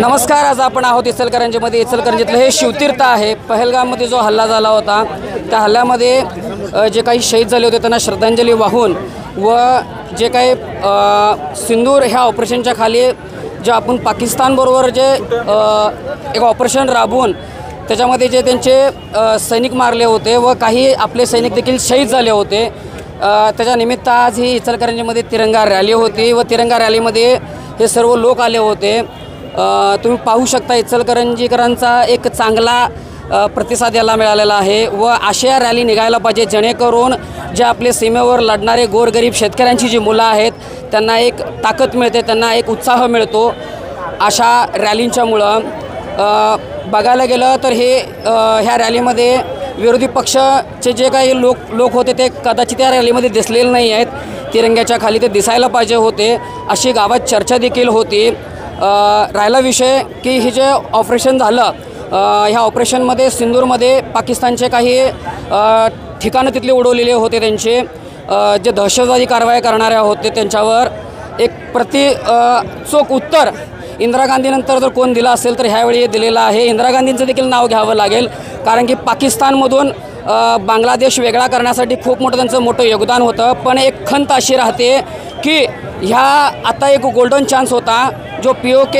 नमस्कार, आज आपण आहोत इचलकरंजीमध्ये। इचलकरंजीतलं हे शिवतीर्थ आहे। पहलगाममध्ये जो हल्ला झाला होता त्या हल्ल्यामध्ये जे काही शहीद झाले होते त्यांना श्रद्धांजली वाहून व जे काही सिंदूर ह्या ऑपरेशनच्या खाली जे आपण पाकिस्तानबरोबर जे एक ऑपरेशन राबवून त्याच्यामध्ये जे त्यांचे सैनिक मारले होते व काही आपले सैनिक देखील शहीद झाले होते, त्याच्या निमित्त आज ही इचलकरंजीमध्ये तिरंगा रॅली होती व तिरंगा रॅलीमध्ये हे सर्व लोक आले होते। तुम्ही पाहू शकता इचलकरंजीकरांचा एक चांगला प्रतिसाद याला मिळालेला आहे व अशा रॅली निघायला पाहिजे जेणेकरून जे आपले सीमेवर लढणारे गोरगरीब शेतकऱ्यांची जी मुलं आहेत त्यांना एक ताकद मिळते, त्यांना एक उत्साह मिळतो अशा रॅलींच्यामुळं। बघायला गेलं तर ह्या रॅलीमध्ये विरोधी पक्षाचे जे काही लोक होते ते कदाचित त्या रॅलीमध्ये दिसलेले नाही आहेत। तिरंग्याच्या खाली ते दिसायला पाहिजे होते अशी गावात चर्चा देखील होती। राहिला विषय की हे जे ऑपरेशन झालं ह्या ऑपरेशनमध्ये सिंदूरमध्ये पाकिस्तानचे काही ठिकाणं तिथले उडवलेले होते, त्यांचे जे दहशतवादी कारवाया करणारे होते त्यांच्यावर एक चोख उत्तर इंदिरा गांधीनंतर जर कोण दिला असेल तर ह्यावेळी दिलेलं आहे। इंदिरा गांधींचं देखील नाव घ्यावं लागेल, कारण की पाकिस्तानमधून बांगलादेश वेगळा करण्यासाठी खूप मोठं मोठं योगदान होतं। पण एक खंत अशी राहते की ह्या आता एक गोल्डन चान्स होता जो POK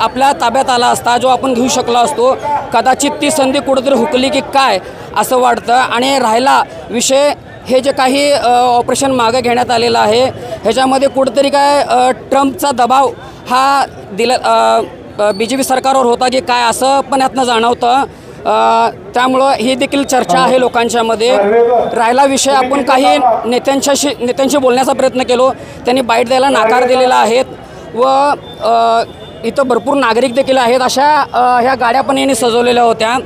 आपल्या ताब्यात आला असता, जो आपण घेऊ शकलो असतो, कदाचित ती संधी कुठेतरी हुकली की काय असं वाटतं। आणि राहिला विषय हे जे काही ऑपरेशन मागे घेण्यात आलेलं आहे ह्याच्यामध्ये कुठेतरी काय ट्रम्पचा दबाव हा BJP सरकारवर होता की काय असं पण यातनं जाणवतं। त्यामुळं ही देखील चर्चा आहे लोकांच्यामध्ये। राहिला विषय आपण काही नेत्यांशी बोलण्याचा प्रयत्न केलो, त्यांनी बाईट द्यायला नकार दिलेला आहे व इथं भरपूर नागरिक देखील आहेत। अशा ह्या गाड्या पण यांनी सजवलेल्या होत्या।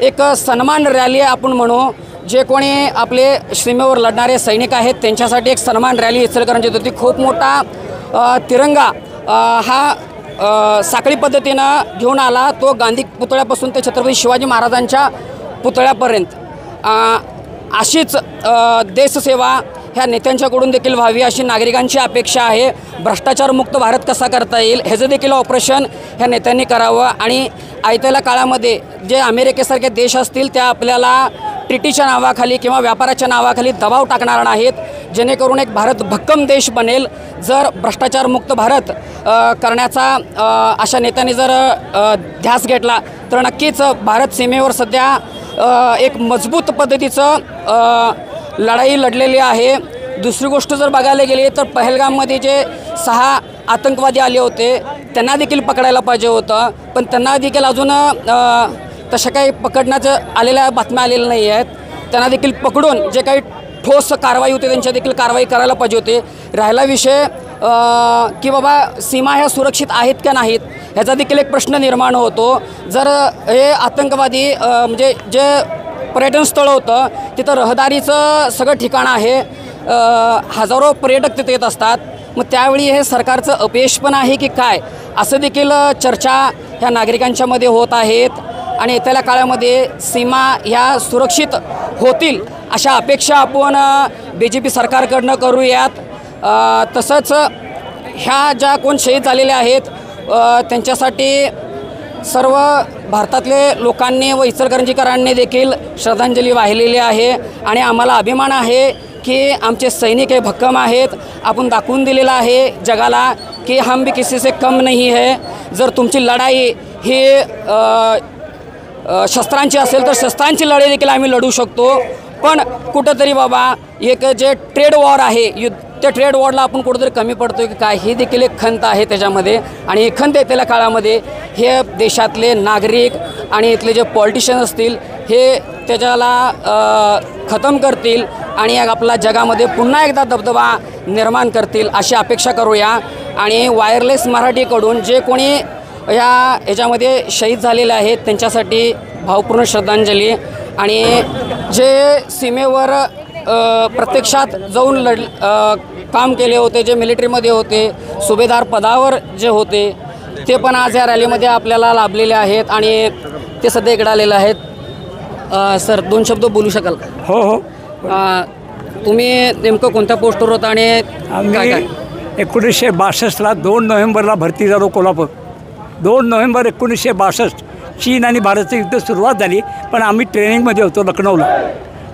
एक सन्मान रॅली आपण म्हणू, जे कोणी आपले सीमेवर लढणारे सैनिक आहेत त्यांच्यासाठी एक सन्मान रॅली इचलकरंजीत होती। खूप मोठा तिरंगा हा साखळी पद्धतीनं घेऊन आला, तो गांधी पुतळ्यापासून ते छत्रपती शिवाजी महाराजांच्या पुतळ्यापर्यंत। अशीच देशसेवा ह्या नेत्यांच्याकडून देखील व्हावी अशी नागरिकांची अपेक्षा आहे। भ्रष्टाचारमुक्त भारत कसा करता येईल ह्याचं देखील ऑपरेशन ह्या नेत्यांनी करावं आणि आयत्या काळामध्ये जे अमेरिकेसारखे देश असतील त्या आपल्याला ट्रिटीच्या नावाखाली किंवा व्यापाराच्या नावाखाली दबाव टाकणार नाहीत, जेणेकरून एक भारत भक्कम देश बनेल। जर भ्रष्टाचारमुक्त भारत करण्याचा अशा नेत्यांनी जर ध्यास घेतला तर नक्कीच भारत सीमेवर सध्या एक मजबूत पद्धतीचं लढाई लढलेली आहे। दुसरी गोष्ट जर बघायला गेली तर पहलगाममध्ये जे 6 आतंकवादी आले होते त्यांना देखील पकडायला पाहिजे होतं, पण त्यांना देखील अजून तशा काही पकडण्याचं आलेल्या बातम्या आलेल्या नाही आहेत। त्यांना देखील पकडून जे काही ठोस कारवाई होते त्यांच्या देखील कारवाई करायला पाहिजे होते। राहिला विषय की बाबा सीमा ह्या सुरक्षित आहेत का नाहीत ह्याचा देखील एक प्रश्न निर्माण होतो। जर हे आतंकवादी म्हणजे जे पर्यटन स्थळ होतं तिथं रहदारीचं सगळं ठिकाण आहे, हजारो पर्यटक तिथे येत असतात, मग त्यावेळी हे सरकारचं अपयश पण आहे की काय असं देखील चर्चा ह्या नागरिकांच्यामध्ये होत आहेत। आणि येत्या काळामध्ये सीमा ह्या सुरक्षित होतील अशा अपेक्षा आपण BJP सरकारकडनं करूयात। तसंच ह्या ज्या कोण शहीद झालेल्या आहेत त्यांच्यासाठी सर्व भारतातले लोकांनी व इचलकरंजीकरांनी देखील श्रद्धांजली वाहिलेली आहे आणि आम्हाला अभिमान आहे की आमचे सैनिक हे भक्कम आहेत। आपण दाखवून दिलेलं आहे जगाला की हम भी किसी से कम नहीं है। जर तुमची लढाई ही शस्त्रांची असेल तर शस्त्रांची लढाई देखील आम्ही लढू शकतो, पण कुठंतरी बाबा एक जे ट्रेड वॉर आहे त्या ट्रेड वॉरला आपण कुठंतरी कमी पडतो की काय ही देखील एक खंत आहे त्याच्यामध्ये। आणि ही खंत येत्या काळामध्ये हे देशातले नागरिक आणि इथले जे पॉलिटिशियन असतील हे त्याच्याला खतम करतील आणि आपला जगामध्ये पुन्हा एकदा दबदबा निर्माण करतील अशी अपेक्षा करूया। आणि वायरलेस मराठीकडून जे कोणी ह्याच्यामध्ये शहीद झालेले आहेत त्यांच्यासाठी भावपूर्ण श्रद्धांजली। आणि जे सीमेवर प्रत्यक्षात जाऊन काम केले होते, जे मिलिटरीमध्ये होते, सुभेदार पदावर जे होते ते पण आज या रॅलीमध्ये आपल्याला लाभलेले आहेत आणि ते सध्या इकडे आलेले आहेत। सर 2 शब्द बोलू शकाल? हो हो। तुम्ही नेमकं कोणत्या पोस्टवर होता आणि काय काय? 1962ला 2 नोव्हेंबरला भरती झालो कोल्हापूर 2 नोव्हेंबर 1962 चीन आणि भारताचं युद्ध सुरुवात झाली, पण आम्ही ट्रेनिंगमध्ये होतो लखनौला.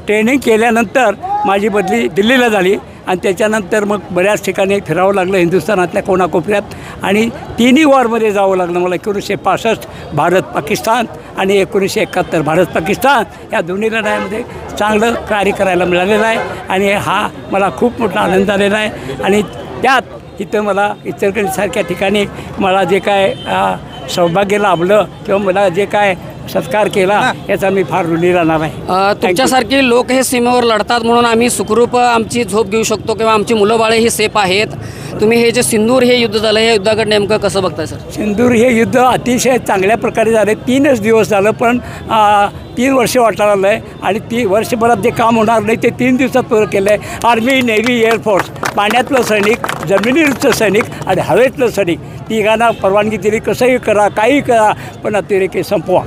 ट्रेनिंग केल्यानंतर माझी बदली दिल्लीला झाली आणि त्याच्यानंतर मग बऱ्याच ठिकाणी फिरावं लागलं हिंदुस्थानातल्या कोणाकोपऱ्यात आणि तिन्ही वॉरमध्ये जावं लागलं मला. 1965 भारत पाकिस्तान आणि 1971 भारत पाकिस्तान या दोन्ही लढाईमध्ये चांगलं कार्य करायला मिळालेलं आहे आणि हा मला खूप मोठा आनंद झालेला आहे. आणि त्यात इथं मला इचलकरंजीसारख्या ठिकाणी मला जे काय सौभाग्य लाभलं किंवा मला जे काय सत्कार केला याचा मी फार ऋणी राहणार आहे. तुमच्यासारखी लोक हे सीमेवर लढतात म्हणून आम्ही सुखरूप आमची झोप घेऊ शकतो किंवा आमची मुलं बाळे ही सेफ आहेत. तुम्ही हे जे सिंदूर हे युद्ध झालं हे युद्धाकडे नेमकं कसं बघताय सर? सिंदूर हे युद्ध अतिशय चांगल्या प्रकारे झाले. 3च दिवस झालं, पण 3 वर्ष वाटायला आलं आहे आणि वर्षभरात जे काम होणार नाही ते 3 दिवसात पूर्ण केलं आहे. आर्मी, नेव्ही, एअरफोर्स, पाण्यातलं सैनिक, जमिनीवरचं सैनिक आणि हवेतलं सैनिक तिघांना परवानगी दिली. कसंही करा, काही करा, पण अतिरेकी संपवा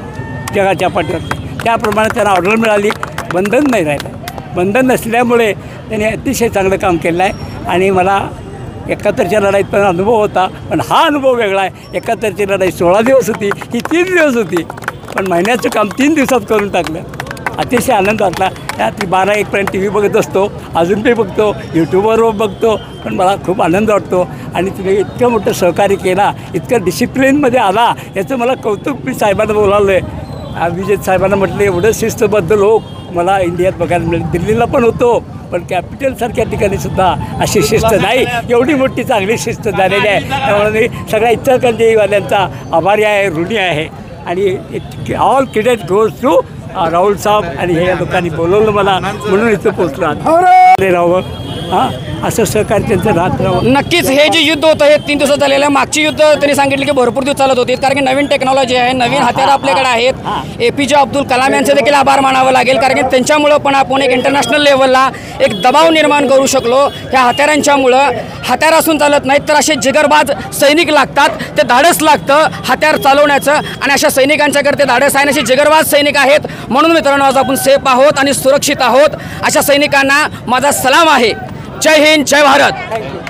जगाच्या पाठीवर. त्याप्रमाणे त्यांना ऑर्डर मिळाली. बंधन नाही राहिलं. बंधन नसल्यामुळे त्यांनी अतिशय चांगलं काम केलं आहे आणि मला 71च्या लढाईत पण अनुभव होता, पण हा अनुभव वेगळा आहे. 71ची लढाई 16 दिवस होती, ही 3 दिवस होती, पण महिन्याचं काम 3 दिवसात करून टाकलं. अतिशय आनंद वाटला. त्यात 12-1 पर्यंत टी व्ही बघत असतो, अजून काही बघतो, यूट्यूबवर बघतो, पण मला खूप आनंद वाटतो. आणि तुम्ही इतकं मोठं सहकार्य केला, इतकं डिसिप्लिनमध्ये आला, याचं मला कौतुक मी साहेबांना बोलावलं आहे. अभिजित साहेबांना म्हटलं एवढं शिस्तबद्ध लोक मला इंडियात बघायला मिळेल. दिल्लीला पण होतो, पण कॅपिटलसारख्या ठिकाणी सुद्धा अशी शिस्त नाही. एवढी मोठी चांगली शिस्त झालेली आहे. त्यामुळे मी सगळ्या इचलकरंजीवाल्यांचा आभारी आहे, ऋणी आहे. आणि all credit goes to Rahul Saheb आणि हे लोकांनी बोलवलं मला, म्हणून इथं पोचलो राहावं. हां, असं सहकार्य त्यांचं राहत राहावं. नक्कीच हे जे युद्ध होतं हे 3 दिवसात झालेलं आहे. मागची युद्ध त्यांनी सांगितलं की भरपूर दिवस चालत होती, कारण की नवीन टेक्नॉलॉजी आहे, नवीन हत्यारं आपल्याकडे आहेत. APJ अब्दुल कलाम यांचे देखील आभार मानावं लागेल, कारण की त्यांच्यामुळं पण आपण एक इंटरनॅशनल लेवलला एक दबाव निर्माण करू शकलो. ह्या हत्यारांच्यामुळं हत्यार असून चालत नाहीत, तर असे जिगरबाज सैनिक लागतात. ते धाडस लागतं हत्यार चालवण्याचं आणि अशा सैनिकांच्याकडे ते धाडस आहे. असे जिगरबाज सैनिक आहेत, म्हणून मित्रांनो आज आपण सेफ आहोत आणि सुरक्षित आहोत. अशा सैनिकांना माझा सलाम आहे. जय हिंद, जय भारत.